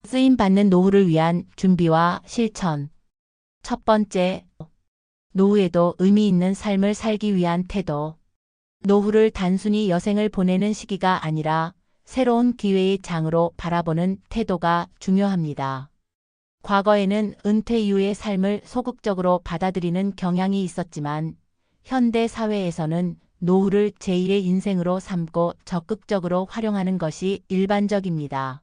쓰임받는 노후를 위한 준비와 실천. 첫 번째, 노후에도 의미 있는 삶을 살기 위한 태도. 노후를 단순히 여생을 보내는 시기가 아니라 새로운 기회의 장으로 바라보는 태도가 중요합니다. 과거에는 은퇴 이후의 삶을 소극적으로 받아들이는 경향이 있었지만 현대 사회에서는 노후를 제2의 인생으로 삼고 적극적으로 활용하는 것이 일반적입니다.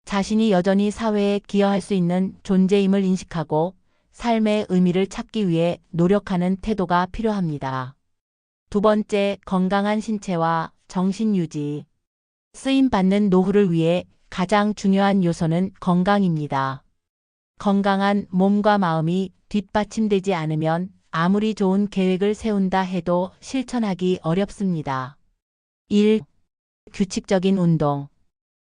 자신이 여전히 사회에 기여할 수 있는 존재임을 인식하고 삶의 의미를 찾기 위해 노력하는 태도가 필요합니다. 두 번째, 건강한 신체와 정신 유지. 쓰임받는 노후를 위해 가장 중요한 요소는 건강입니다. 건강한 몸과 마음이 뒷받침되지 않으면 아무리 좋은 계획을 세운다 해도 실천하기 어렵습니다. 1. 규칙적인 운동.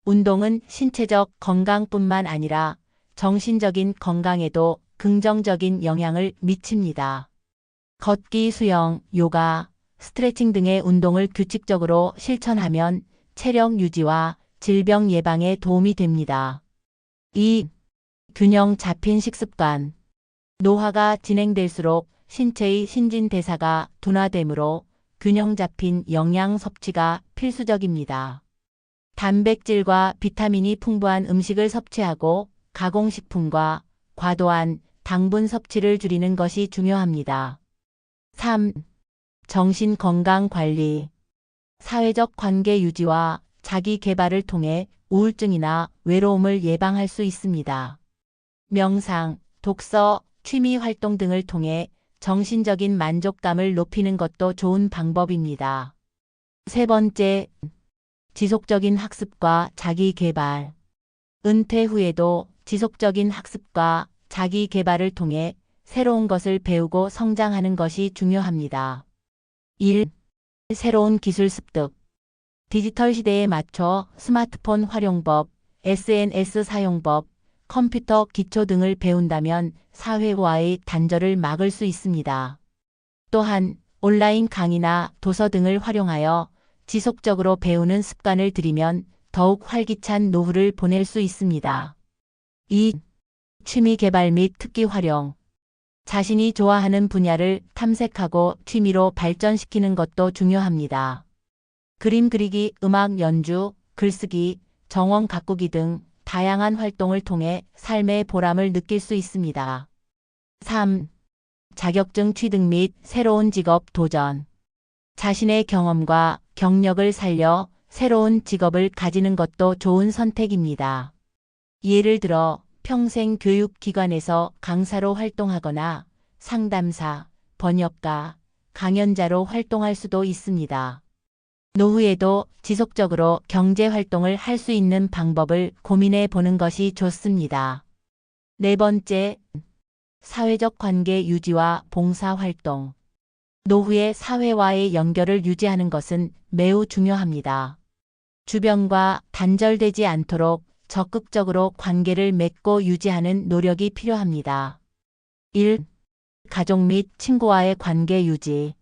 운동은 신체적 건강뿐만 아니라 정신적인 건강에도 긍정적인 영향을 미칩니다. 걷기, 수영, 요가, 스트레칭 등의 운동을 규칙적으로 실천하면 체력 유지와 질병 예방에 도움이 됩니다. 2. 균형 잡힌 식습관. 노화가 진행될수록 신체의 신진대사가 둔화되므로 균형 잡힌 영양 섭취가 필수적입니다. 단백질과 비타민이 풍부한 음식을 섭취하고 가공식품과 과도한 당분 섭취를 줄이는 것이 중요합니다. 3. 정신 건강 관리. 사회적 관계 유지와 자기 개발을 통해 우울증이나 외로움을 예방할 수 있습니다. 명상, 독서, 취미 활동 등을 통해 정신적인 만족감을 높이는 것도 좋은 방법입니다. 세 번째, 지속적인 학습과 자기 개발. 은퇴 후에도 지속적인 학습과 자기 개발을 통해 새로운 것을 배우고 성장하는 것이 중요합니다. 1. 새로운 기술 습득. 디지털 시대에 맞춰 스마트폰 활용법, SNS 사용법, 컴퓨터 기초 등을 배운다면 사회와의 단절을 막을 수 있습니다. 또한 온라인 강의나 도서 등을 활용하여 지속적으로 배우는 습관을 들이면 더욱 활기찬 노후를 보낼 수 있습니다. 2. 취미 개발 및 특기 활용. 자신이 좋아하는 분야를 탐색하고 취미로 발전시키는 것도 중요합니다. 그림 그리기, 음악 연주, 글쓰기, 정원 가꾸기 등 다양한 활동을 통해 삶의 보람을 느낄 수 있습니다. 3. 자격증 취득 및 새로운 직업 도전. 자신의 경험과 경력을 살려 새로운 직업을 가지는 것도 좋은 선택입니다. 예를 들어 평생 교육기관에서 강사로 활동하거나 상담사, 번역가, 강연자로 활동할 수도 있습니다. 노후에도 지속적으로 경제 활동을 할 수 있는 방법을 고민해 보는 것이 좋습니다. 네 번째, 사회적 관계 유지와 봉사 활동. 노후에 사회와의 연결을 유지하는 것은 매우 중요합니다. 주변과 단절되지 않도록 적극적으로 관계를 맺고 유지하는 노력이 필요합니다. 1. 가족 및 친구와의 관계 유지.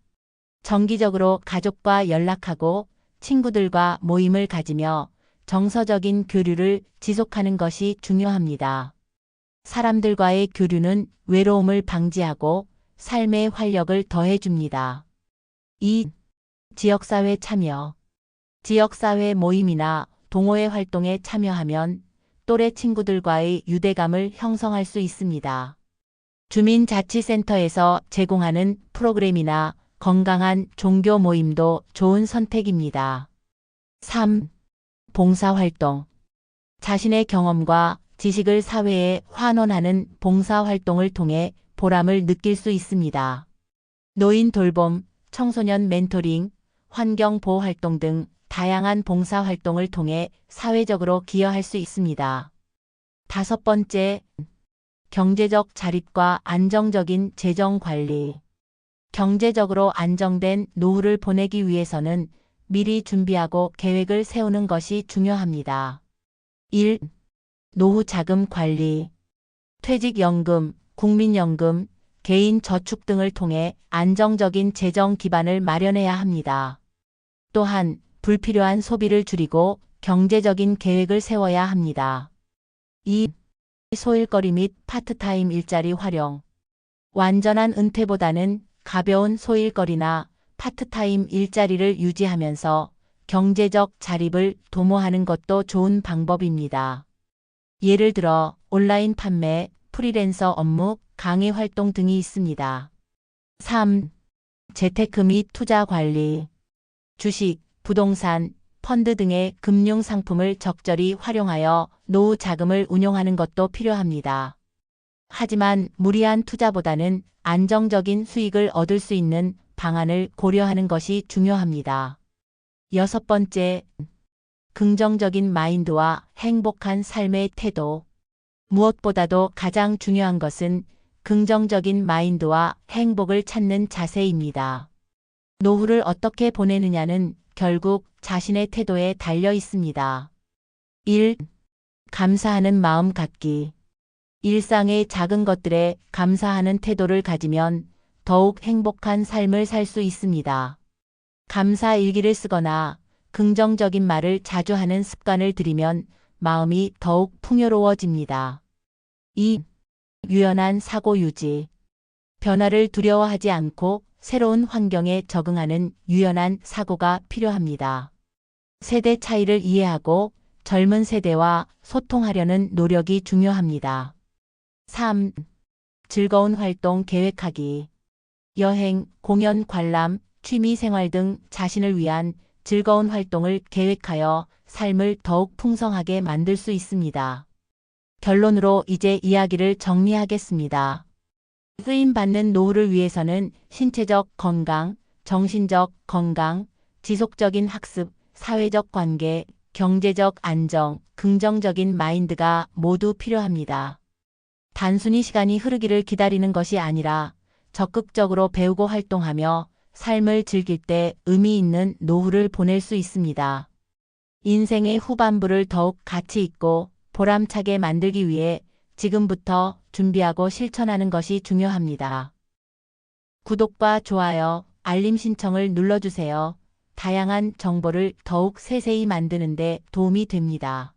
정기적으로 가족과 연락하고 친구들과 모임을 가지며 정서적인 교류를 지속하는 것이 중요합니다. 사람들과의 교류는 외로움을 방지하고 삶의 활력을 더해줍니다. 2. 지역사회 참여. 지역사회 모임이나 동호회 활동에 참여하면 또래 친구들과의 유대감을 형성할 수 있습니다. 주민자치센터에서 제공하는 프로그램이나 건강한 종교 모임도 좋은 선택입니다. 3. 봉사활동. 자신의 경험과 지식을 사회에 환원하는 봉사활동을 통해 보람을 느낄 수 있습니다. 노인 돌봄, 청소년 멘토링, 환경보호 활동 등 다양한 봉사활동을 통해 사회적으로 기여할 수 있습니다. 다섯 번째, 경제적 자립과 안정적인 재정 관리. 경제적으로 안정된 노후를 보내기 위해서는 미리 준비하고 계획을 세우는 것이 중요합니다. 1. 노후 자금 관리. 퇴직연금, 국민연금, 개인 저축 등을 통해 안정적인 재정 기반을 마련해야 합니다. 또한 불필요한 소비를 줄이고 경제적인 계획을 세워야 합니다. 2. 소일거리 및 파트타임 일자리 활용. 완전한 은퇴보다는 가벼운 소일거리나 파트타임 일자리를 유지하면서 경제적 자립을 도모하는 것도 좋은 방법입니다. 예를 들어 온라인 판매, 프리랜서 업무, 강의 활동 등이 있습니다. 3. 재테크 및 투자 관리. 주식, 부동산, 펀드 등의 금융 상품을 적절히 활용하여 노후 자금을 운용하는 것도 필요합니다. 하지만 무리한 투자보다는 안정적인 수익을 얻을 수 있는 방안을 고려하는 것이 중요합니다. 6번째, 긍정적인 마인드와 행복한 삶의 태도. 무엇보다도 가장 중요한 것은 긍정적인 마인드와 행복을 찾는 자세입니다. 노후를 어떻게 보내느냐는 결국 자신의 태도에 달려 있습니다. 1. 감사하는 마음 갖기. 일상의 작은 것들에 감사하는 태도를 가지면 더욱 행복한 삶을 살 수 있습니다. 감사 일기를 쓰거나 긍정적인 말을 자주 하는 습관을 들이면 마음이 더욱 풍요로워집니다. 2. 유연한 사고 유지. 변화를 두려워하지 않고 새로운 환경에 적응하는 유연한 사고가 필요합니다. 세대 차이를 이해하고 젊은 세대와 소통하려는 노력이 중요합니다. 3. 즐거운 활동 계획하기. 여행, 공연, 관람, 취미 생활 등 자신을 위한 즐거운 활동을 계획하여 삶을 더욱 풍성하게 만들 수 있습니다. 결론으로 이제 이야기를 정리하겠습니다. 쓰임받는 노후를 위해서는 신체적 건강, 정신적 건강, 지속적인 학습, 사회적 관계, 경제적 안정, 긍정적인 마인드가 모두 필요합니다. 단순히 시간이 흐르기를 기다리는 것이 아니라 적극적으로 배우고 활동하며 삶을 즐길 때 의미 있는 노후를 보낼 수 있습니다. 인생의 후반부를 더욱 가치 있고 보람차게 만들기 위해 지금부터 준비하고 실천하는 것이 중요합니다. 구독과 좋아요, 알림 신청을 눌러주세요. 다양한 정보를 더욱 세세히 만드는 데 도움이 됩니다.